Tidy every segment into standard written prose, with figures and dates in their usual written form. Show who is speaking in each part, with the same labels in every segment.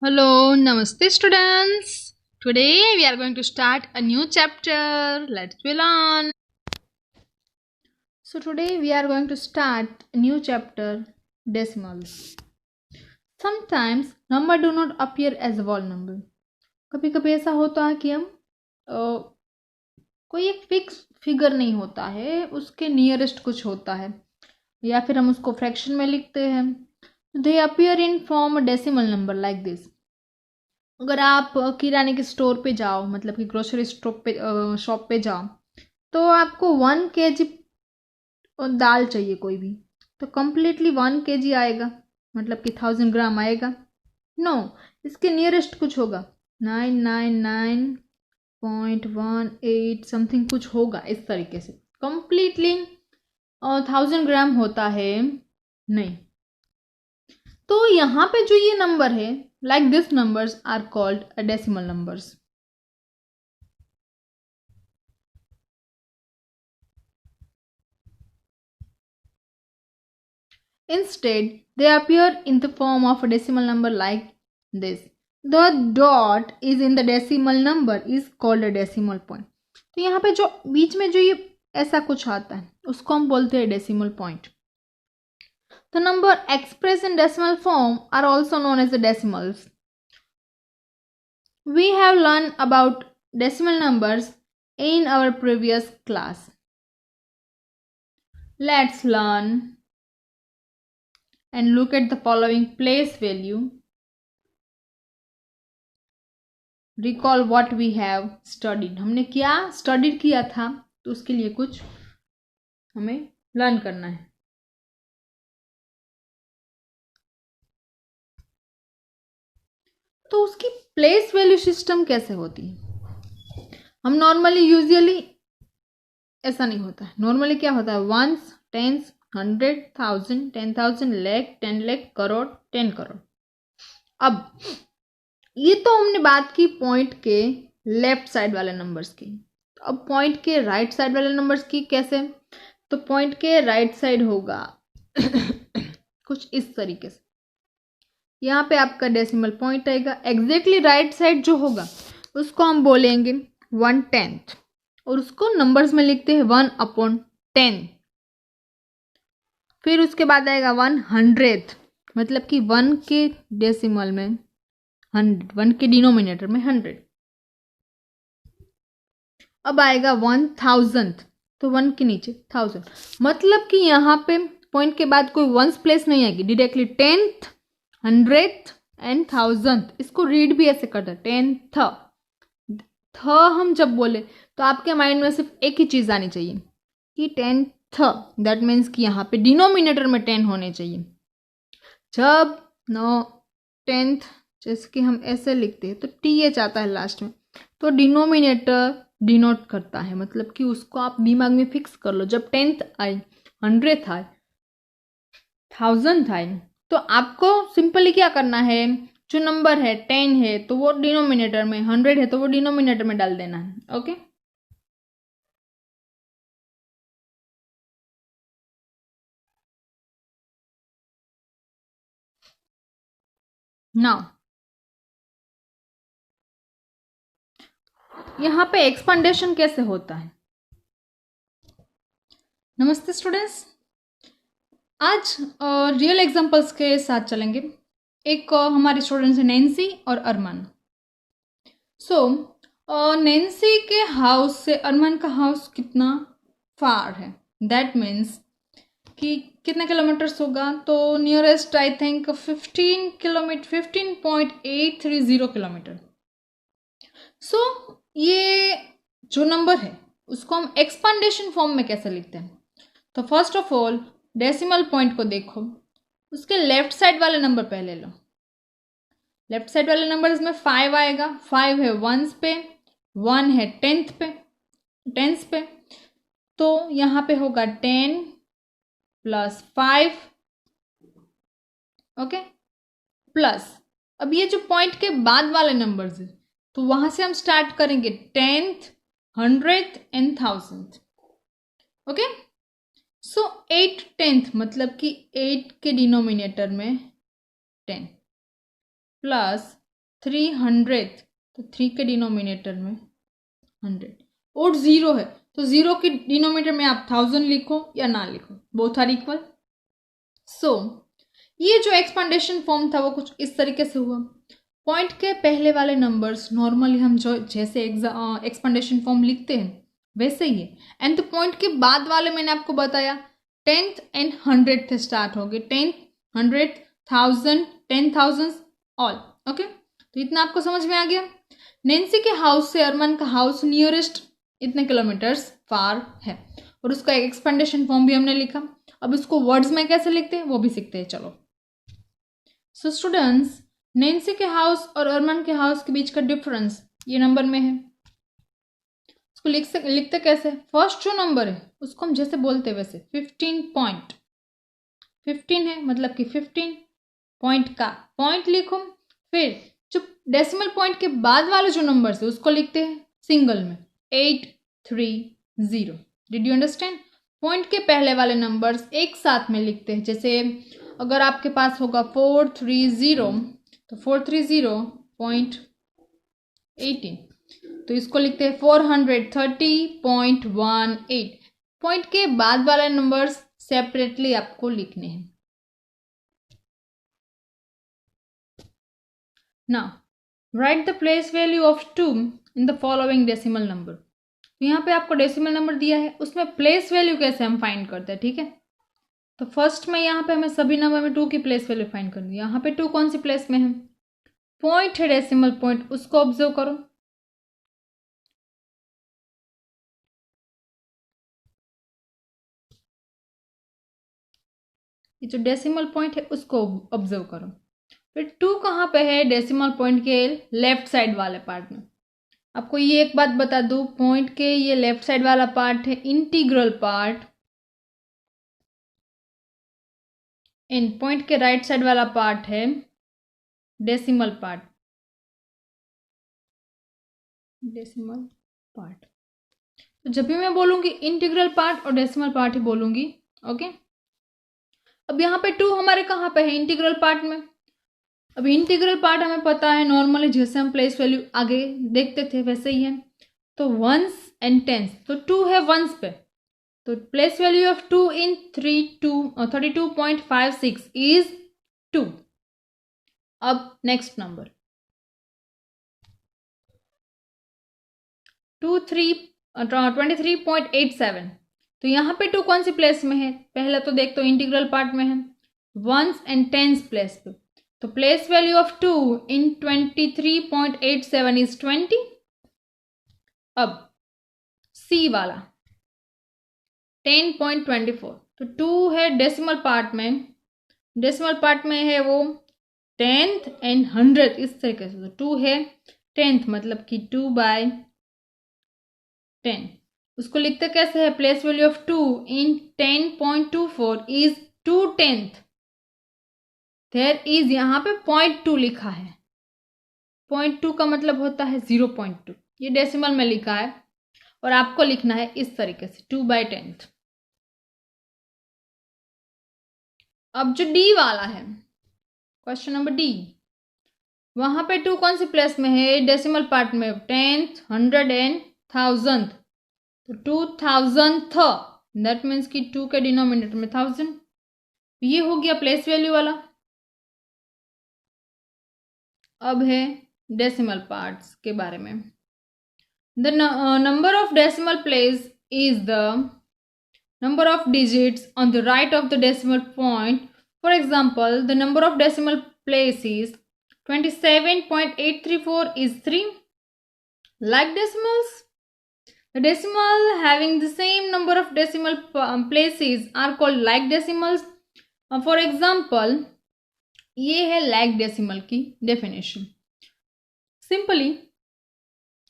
Speaker 1: Hello, Namaste students. Today we are going to start a new chapter. Let's be learn. So today we are going to start a new chapter, decimals. Sometimes number do not appear as a whole number. कभी कभी ऐसा होता है कि हम कोई एक fix figure नहीं होता है, उसके नियरेस्ट कुछ होता है या फिर हम उसको फ्रैक्शन में लिखते हैं. दे appear in form decimal number like this. अगर आप किराने के स्टोर पे जाओ, मतलब कि ग्रोसरी स्टोर पे शॉप पे जाओ, तो आपको 1 kg दाल चाहिए कोई भी, तो कंप्लीटली 1 kg आएगा, मतलब कि 1000 ग्राम आएगा. नो, इसके नियरेस्ट कुछ होगा, 999.18 समथिंग कुछ होगा. इस तरीके से कंप्लीटली 1000 ग्राम होता है नहीं. तो यहाँ पे जो ये नंबर है, like these numbers are called decimal numbers. Instead, they appear in the form of a decimal number like this. The dot is in the decimal number is called a decimal point. तो यहाँ पे जो बीच में जो ये ऐसा कुछ आता है, उसको हम बोलते हैं decimal point. The number expressed in decimal form are also known as the decimals. We have learned about decimal numbers in our previous class. Let's learn and look at the following place value. Recall what we have studied. हमने क्या studied किया था, तो उसके लिए कुछ हमें learn करना है. तो उसकी प्लेस वैल्यू सिस्टम कैसे होती है? हम नॉर्मली यूजुअली ऐसा नहीं होता है. नॉर्मली क्या होता है, वंस, टेंस, 100,000, 10,000, लाख, 10 लाख, करोड़, 10 करोड़. अब ये तो हमने बात की पॉइंट के लेफ्ट साइड वाले नंबर्स की. अब पॉइंट के राइट साइड वाले नंबर्स की कैसे? तो पॉइंट के राइट साइड होगा कुछ इस तरीके से. यहाँ पे आपका डेसिमल पॉइंट आएगा. एग्जैक्टली राइट साइड जो होगा उसको हम बोलेंगे 1/10, और उसको नंबर्स में लिखते हैं 1/10. फिर उसके बाद आएगा 100th, मतलब कि 1 के डेसिमल में 100, 1 के डिनोमिनेटर में 100. अब आएगा 1000th, तो 1 के नीचे 1000, मतलब कि यहाँ पे पॉइंट के बाद कोई वंस प्लेस नहीं आएगी. Directly 10th, 100th and 1000th. इसको रीड भी ऐसे करते हैं 10th. हम जब बोले तो आपके माइंड में सिर्फ एक ही चीज आनी चाहिए कि 10th. दैट मीन्स कि यहाँ पे डिनोमिनेटर में 10 होने चाहिए. जब 10th जैसे कि हम ऐसे लिखते हैं तो TH आता है लास्ट में, तो डिनोमिनेटर डिनोट करता है, मतलब कि उसको आप दिमाग में फिक्स कर लो. जब 10th आए, 100th आए, 1000th आए, तो आपको सिंपली क्या करना है, जो नंबर है 10 है तो वो डिनोमिनेटर में, 100 है तो वो डिनोमिनेटर में डाल देना है. ओके, नाउ यहाँ पे एक्सपेंडेशन कैसे होता है. नमस्ते स्टूडेंट्स, आज रियल एग्जांपल्स के साथ चलेंगे. एक हमारे स्टूडेंट्स हैं नैन्सी और अरमान. सो नैन्सी के हाउस से अरमान का हाउस कितना फार है, दैट मीन्स कि कितने किलोमीटर्स होगा, तो nearest I think 15 kilometre, 15.830 kilometre. So ये जो नंबर है उसको हम एक्सपांडेशन फॉर्म में कैसे लिखते हैं. तो first of all decimal point को देखो, उसके लेफ्ट साइड वाले नंबर पहले लो. लेफ्ट साइड वाले नंबर में 5 आएगा. 5 है वंस पे, 1 है टेंस पे, तो यहाँ पे होगा 10 + 5. ओके, प्लस अब ये जो पॉइंट के बाद वाले नंबर्स है, तो वहां से हम स्टार्ट करेंगे 10th, 100th and 1000th. Okay, सो 8/10 मतलब कि 8 के डिनोमिनेटर में 10 प्लस 300, तो 3 के डिनोमिनेटर में 100 और 0 है, तो 0 के डिनोमिनेटर में आप 1000 लिखो या ना लिखो, बोथ आर इक्वल। सो ये जो एक्सपांडेशन फॉर्म था वो कुछ इस तरीके से हुआ। पॉइंट के पहले वाले नंबर्स नॉर्मली हम जो जैसे एक्सपांडेशन फॉर्म लिखते हैं वैसे ही है, एंड द पॉइंट के बाद वाले मैंने आपको बताया 10th एंड 100th से स्टार्ट हो गए, 10th 100th 1000 10,000 ऑल। ओके, तो इतना आपको समझ में आ गया। नैन्सी के हाउस से अरमान का हाउस नियरेस्ट इतने किलोमीटर्स फार है, और उसका एक एक्सपेंडेशन फॉर्म भी हमने लिखा। अब इसको वर्ड्स में कैसे लिखते हैं वो भी सीखते हैं, चलो। सो स्टूडेंट्स, नैन्सी के हाउस और अरमान के हाउस के बीच का डिफरेंस ये नंबर में है। इसको लिखते कैसे, फर्स्ट जो नंबर है उसको हम जैसे बोलते हैं वैसे 15 है, मतलब कि 15 पॉइंट का पॉइंट लिखो। फिर जो डेसिमल पॉइंट के बाद वाले जो नंबर है उसको लिखते हैं सिंगल में 830। Did you understand? पॉइंट के पहले वाले नंबर्स एक साथ में लिखते हैं, जैसे अगर आपके पास होगा 430 तो 430.18, तो इसको लिखते हैं 430.18। पॉइंट के बाद वाले नंबर्स सेपरेटली आपको लिखने हैं। Now, write the place value of 2 in the following decimal number. तो यहाँ पे आपको डेसिमल नंबर दिया है, उसमें प्लेस वैल्यू कैसे हम फाइंड करते हैं, ठीक है। तो फर्स्ट में यहाँ पे हमें सभी नंबर में 2 की प्लेस वैल्यू फाइंड करनी है। यहाँ पे 2 कौन सी प्लेस में है, पॉइंट है डेसिमल पॉइंट, उसको ऑब्जर्व करो। ये जो डेसिमल पॉइंट है उसको ऑब्जर्व करो। फिर 2 कहाँ पे है, डेसिमल पॉइंट के लेफ्ट साइड वाले पार्ट में। आपको ये एक बात बता दूं, पॉइंट के ये लेफ्ट साइड वाला पार्ट है इंटीग्रल पार्ट, एंड पॉइंट के राइट साइड वाला पार्ट है डेसिमल पार्ट। डेसिमल पार्ट, तो जब भी मैं बोलूंगी इंटीग्रल पार्ट और डेसिमल पार्ट ही बोलूंगी। ओके, अब यहाँ पे 2 हमारे कहाँ पे है, इंटीग्रल पार्ट में। अब इंटीग्रल पार्ट हमें पता है नॉर्मली जैसे हम प्लेस वैल्यू आगे देखते थे वैसे ही है, तो वंस एंड टेंस, तो 2 है वंस पे, तो place value of 2 in 32.56 is 2। अब नेक्स्ट नंबर 23.87, तो यहाँ पे 2 कौन सी प्लेस में है, पहले तो देख तो इंटीग्रल पार्ट में है, वंस एंड टेंस प्लेस पे, तो place value of 2 in 23.87 is 20। अब सी वाला 10.24, तो 2 है डेसिमल पार्ट में, डेसिमल पार्ट में है वो 10th एंड 100th इस तरीके से, तो 2 है 10th मतलब कि 2/10। उसको लिखते कैसे है, place value of 2 in 10.24 is 2/10। There is यहाँ पे 0.2 लिखा है, 0.2 का मतलब होता है 0.2, ये डेसिमल में लिखा है और आपको लिखना है इस तरीके से 2/10। अब जो डी वाला है, क्वेश्चन नंबर डी, वहां पे 2 कौन सी प्लेस में है, डेसिमल पार्ट में 10th 100 एंड 1000, तो 2000th, दैट मीन्स कि 2 के डिनोमिनेटर में 1000, ये हो गया प्लेस वैल्यू वाला। अब है डेसिमल पार्ट्स के बारे में। The number of decimal place is the number of digits on the right of the decimal point. For example, the number of decimal places 27.834 is 3. Like decimals, the decimal having the same number of decimal places are called like decimals. For example, ये है like decimal की definition. Simply,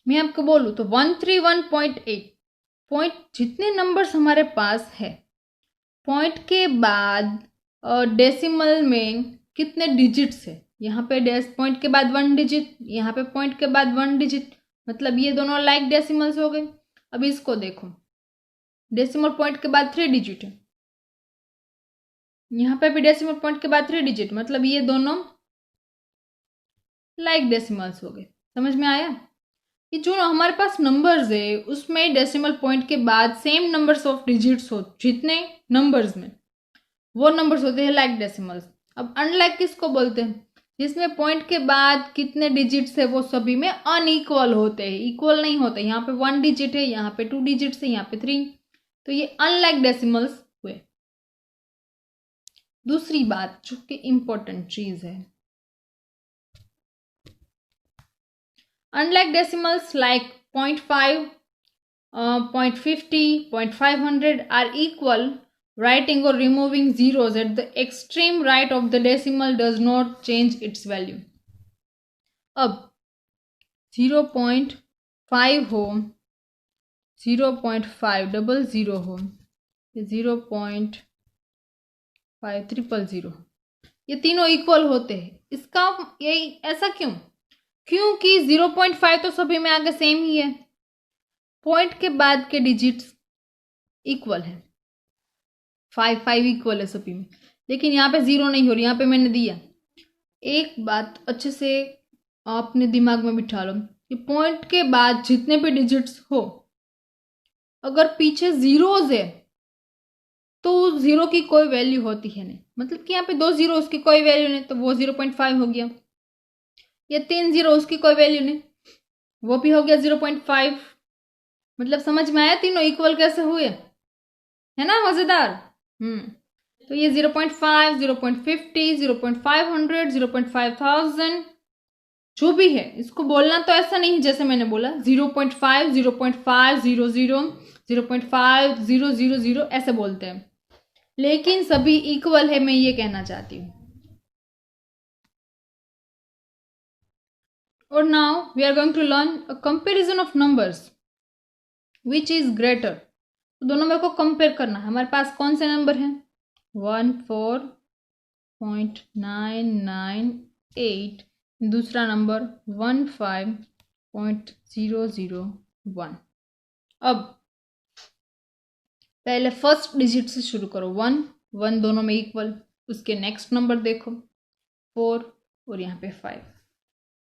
Speaker 1: मैं आपको बोलूँ तो 131.8 point जितने numbers हमारे पास है, पॉइंट के बाद डेसिमल में कितने डिजिट्स है, यहाँ पे पॉइंट के बाद 1 डिजिट, यहाँ पे पॉइंट के बाद 1 डिजिट, मतलब ये दोनों लाइक डेसिमल्स हो गए। अब इसको देखो, डेसिमल पॉइंट के बाद 3 डिजिट है, यहाँ पे भी डेसिमल पॉइंट के बाद 3 डिजिट, मतलब ये दोनों लाइक डेसिमल्स हो गए। समझ में आया कि जो हमारे पास नंबर्स है उसमें डेसिमल पॉइंट के बाद सेम नंबर्स ऑफ डिजिट्स हो, जितने नंबर्स में वो नंबर्स होते हैं लाइक डेसिमल्स। अब अनलाइक किसको बोलते हैं? जिसमें पॉइंट के बाद कितने डिजिट्स है वो सभी में अनइक्वल होते हैं, इक्वल नहीं होते। यहाँ पे 1 डिजिट है, यहाँ पे 2 डिजिट्स है, यहाँ पे 3, तो ये अनलाइक डेसिमल्स हुए। दूसरी बात जो कि इंपॉर्टेंट चीज है, unlike decimals like 0.5, 0.50, 0.500 are equal. Writing or removing zeros at the extreme right of the decimal does not change its value. अब 0.5 हो, 0.500 हो, 0.5000, ये तीनों इक्वल होते हैं। इसका यही ऐसा क्यों? क्योंकि 0.5 तो सभी में आगे सेम ही है, पॉइंट के बाद के डिजिट्स इक्वल है, 5 इक्वल है सभी में, लेकिन यहाँ पे 0 नहीं हो रही। यहाँ पे मैंने दिया, एक बात अच्छे से आपने दिमाग में बिठा लो कि पॉइंट के बाद जितने भी डिजिट्स हो, अगर पीछे जीरोज है तो 0 की कोई वैल्यू होती है नहीं। मतलब कि यहाँ पे 2 0 उसकी कोई वैल्यू नहीं, तो वो 0.5 हो गया। या 3 0 उसकी कोई वैल्यू नहीं, वो भी हो गया 0.5। मतलब समझ में आया तीनों इक्वल कैसे हुए, है ना मजेदार। तो ये 0.5, 0.50, 0.500, 0.5000 जो भी है, इसको बोलना तो ऐसा नहीं जैसे मैंने बोला 0.5, 0.500, 0.5000 ऐसे बोलते हैं, लेकिन सभी इक्वल है, मैं ये कहना चाहती हूँ। और now we are going to learn a comparison of numbers which is greater. तो दोनों में को कंपेयर करना है। हमारे पास कौन से नंबर हैं? 14.998, दूसरा नंबर 15.001। अब पहले फर्स्ट डिजिट से शुरू करो, 1 दोनों में इक्वल। उसके नेक्स्ट नंबर देखो 4 और यहाँ पे 5,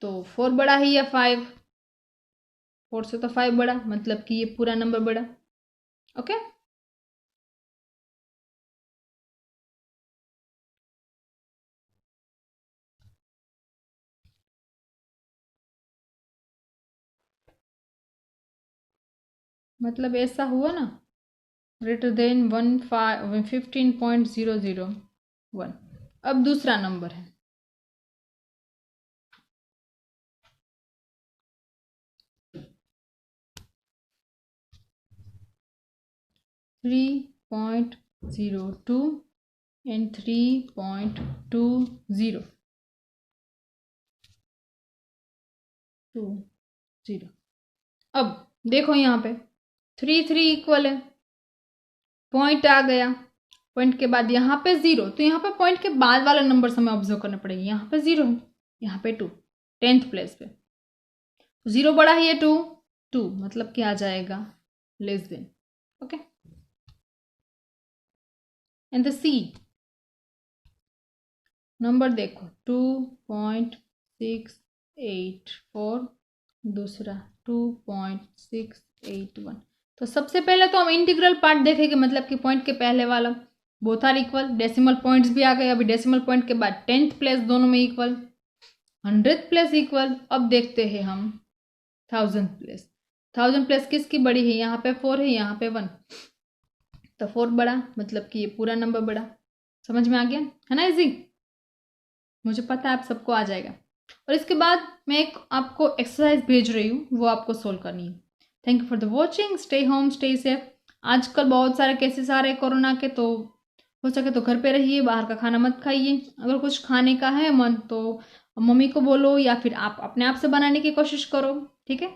Speaker 1: तो 4 बड़ा है या 5? 4 से तो 5 बड़ा, मतलब कि ये पूरा नंबर बड़ा। ओके मतलब ऐसा हुआ ना, ग्रेटर देन 15.001। अब दूसरा नंबर है 3.02 and 3.20। अब देखो यहाँ पे 3 इक्वल है, पॉइंट आ गया, पॉइंट के बाद यहाँ पे 0, तो यहाँ पे पॉइंट के बाद वाला नंबर हमें ऑब्जर्व करने पड़ेंगे। यहाँ पे 0 है, यहाँ पे 2, 10th प्लेस पे 0 बड़ा है, ये 2 मतलब क्या आ जाएगा, less than. Okay and the C number देखो 2.684, दूसरा 2.681। तो सबसे पहले तो हम इंटीग्रल पार्ट देखेंगे, मतलब कि पॉइंट के पहले वाला both are equal, decimal points भी आ गए। अभी डेसिमल पॉइंट के बाद 10th प्लेस दोनों में इक्वल, 100th प्लेस इक्वल। अब देखते हैं हम 1000th प्लेस। 1000 प्लेस किसकी बड़ी है? यहाँ पे 4 है, यहाँ पे 1, तो 4 बड़ा, मतलब कि ये पूरा नंबर बड़ा। समझ में आ गया है ना? इजी, मुझे पता है आप सबको आ जाएगा। और इसके बाद मैं एक आपको एक्सरसाइज भेज रही हूँ, वो आपको सोल्व करनी है। Thank you for the watching, stay home stay safe. आजकल बहुत सारे केसेस आ रहे हैं कोरोना के, तो हो सके तो घर पे रहिए, बाहर का खाना मत खाइए। अगर कुछ खाने का है मन तो मम्मी को बोलो या फिर आप अपने आप से बनाने की कोशिश करो, ठीक है।